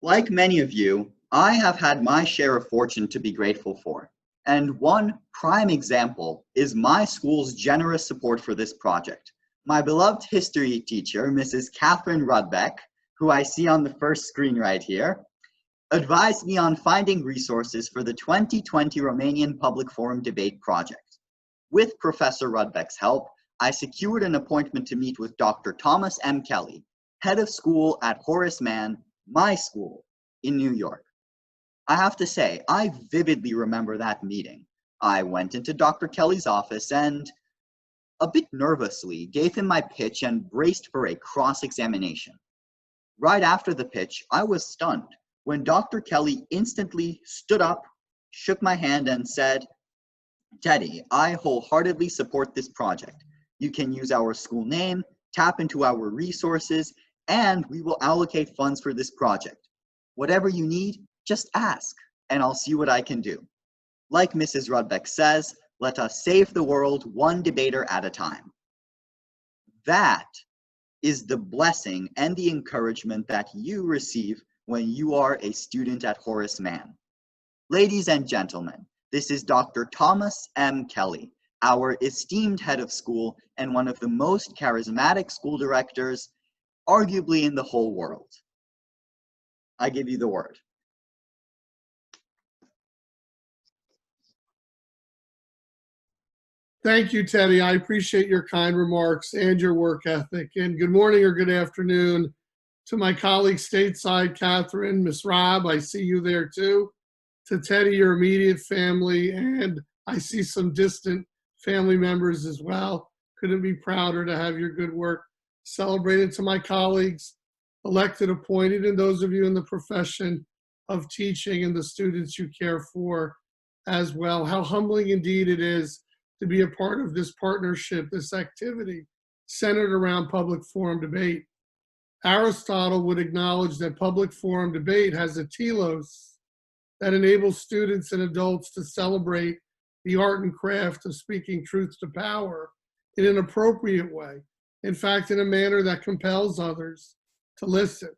Like many of you, I have had my share of fortune to be grateful for. And one prime example is my school's generous support for this project. My beloved history teacher, Mrs. Catherine Rudbeck, who I see on the first screen right here, advised me on finding resources for the 2020 Romanian Public Forum Debate Project. With Professor Rudbeck's help, I secured an appointment to meet with Dr. Thomas M. Kelly, head of school at Horace Mann, my school, in New York. I have to say, I vividly remember that meeting. I went into Dr. Kelly's office and, a bit nervously, gave him my pitch and braced for a cross-examination. Right after the pitch, I was stunned when Dr. Kelly instantly stood up, shook my hand, and said, "Teddy, I wholeheartedly support this project. You can use our school name, tap into our resources, and we will allocate funds for this project. Whatever you need, just ask, and I'll see what I can do." Like Mrs. Rudbeck says, let us save the world one debater at a time. That is the blessing and the encouragement that you receive when you are a student at Horace Mann. Ladies and gentlemen, this is Dr. Thomas M. Kelly, our esteemed head of school and one of the most charismatic school directors, arguably in the whole world. I give you the word. Thank you, Teddy. I appreciate your kind remarks and your work ethic. And good morning or good afternoon to my colleague stateside, Catherine, Miss Rob, I see you there too. To Teddy, your immediate family, and I see some distant family members as well. Couldn't be prouder to have your good work celebrated. To my colleagues, elected, appointed, and those of you in the profession of teaching and the students you care for as well. How humbling indeed it is to be a part of this partnership, this activity centered around public forum debate. Aristotle would acknowledge that public forum debate has a telos that enables students and adults to celebrate the art and craft of speaking truth to power in an appropriate way. In fact, in a manner that compels others to listen.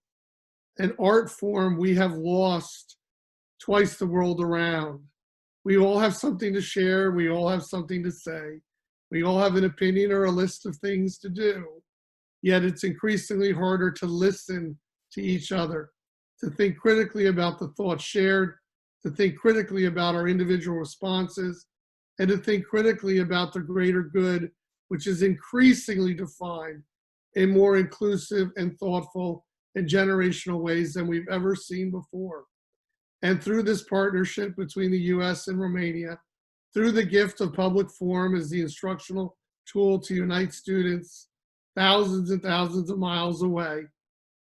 An art form we have lost twice the world around. We all have something to share. We all have something to say. We all have an opinion or a list of things to do. Yet it's increasingly harder to listen to each other, to think critically about the thoughts shared, to think critically about our individual responses, and to think critically about the greater good, which is increasingly defined in more inclusive and thoughtful and generational ways than we've ever seen before. And through this partnership between the US and Romania, through the gift of public forum as the instructional tool to unite students thousands and thousands of miles away,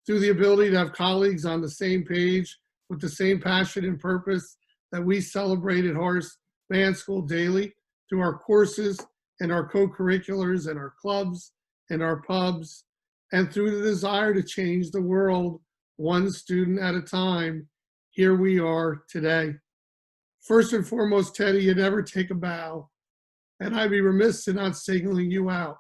through the ability to have colleagues on the same page with the same passion and purpose that we celebrate at Horace Mann School daily, through our courses and our co-curriculars and our clubs and our pubs, and through the desire to change the world one student at a time, here we are today. First and foremost, Teddy, you never take a bow, and I'd be remiss in not singling you out.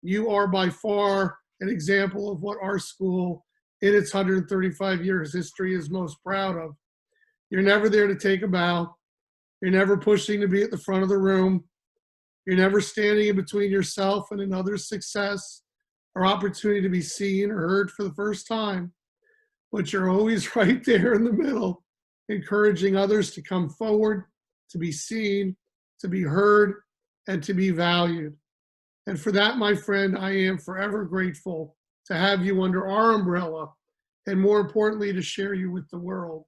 You are by far an example of what our school in its 135 years history is most proud of. You're never there to take a bow. You're never pushing to be at the front of the room. You're never standing in between yourself and another's success or opportunity to be seen or heard for the first time. But you're always right there in the middle, encouraging others to come forward, to be seen, to be heard, and to be valued. And for that, my friend, I am forever grateful to have you under our umbrella, and more importantly, to share you with the world.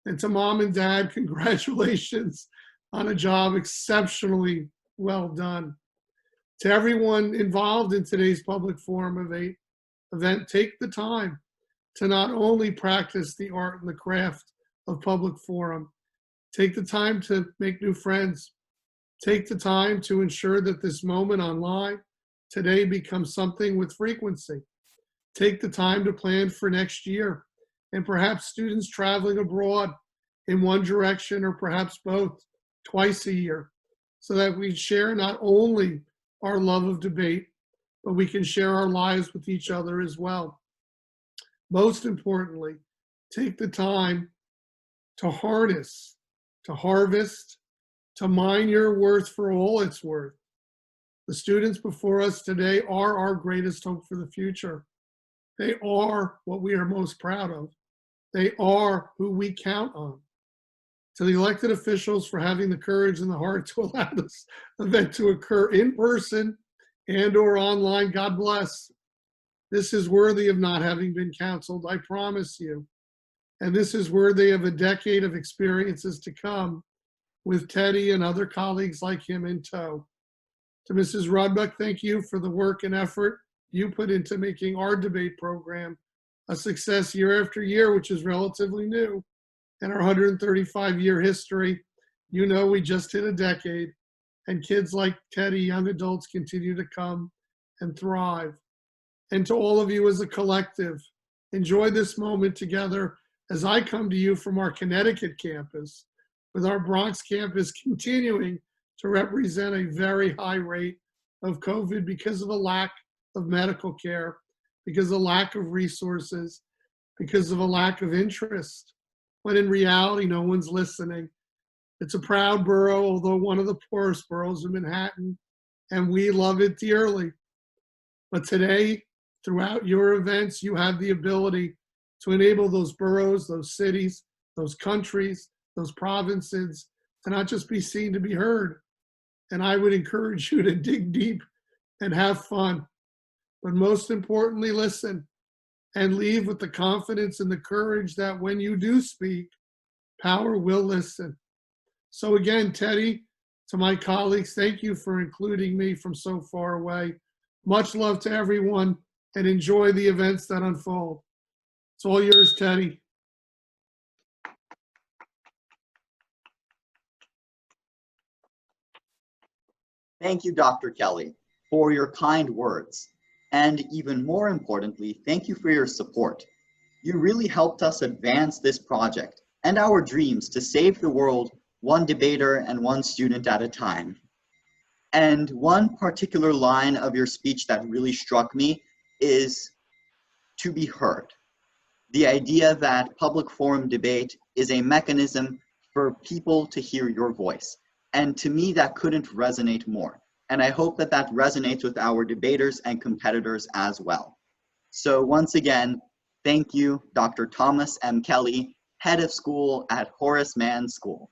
And to mom and dad, congratulations on a job exceptionally well done. To everyone involved in today's public forum event, take the time to not only practice the art and the craft of public forum, take the time to make new friends, take the time to ensure that this moment online today becomes something with frequency. Take the time to plan for next year, and perhaps students traveling abroad in one direction or perhaps both twice a year, so that we share not only our love of debate, but we can share our lives with each other as well. Most importantly, take the time to harness, to harvest, to mine your worth for all it's worth. The students before us today are our greatest hope for the future. They are what we are most proud of. They are who we count on. To the elected officials for having the courage and the heart to allow this event to occur in person and or online, God bless. This is worthy of not having been canceled, I promise you. And this is worthy of a decade of experiences to come with Teddy and other colleagues like him in tow. To Mrs. Rudbuck, thank you for the work and effort you put into making our debate program a success year after year, which is relatively new. In our 135-year history, you know we just hit a decade, and kids like Teddy, young adults, continue to come and thrive. And to all of you as a collective, enjoy this moment together as I come to you from our Connecticut campus, with our Bronx campus continuing to represent a very high rate of COVID because of a lack of medical care, because of a lack of resources, because of a lack of interest, when in reality, no one's listening. It's a proud borough, although one of the poorest boroughs in Manhattan, and we love it dearly. But today, throughout your events, you have the ability to enable those boroughs, those cities, those countries, those provinces to not just be seen, to be heard. And I would encourage you to dig deep and have fun. But most importantly, listen and leave with the confidence and the courage that when you do speak, power will listen. So again, Teddy, to my colleagues, thank you for including me from so far away. Much love to everyone, and enjoy the events that unfold. It's all yours, Teddy. Thank you, Dr. Kelly, for your kind words. And even more importantly, thank you for your support. You really helped us advance this project and our dreams to save the world one debater and one student at a time. And one particular line of your speech that really struck me is to be heard. The idea that public forum debate is a mechanism for people to hear your voice. And to me, that couldn't resonate more. And I hope that that resonates with our debaters and competitors as well. So once again, thank you, Dr. Thomas M. Kelly, head of school at Horace Mann School.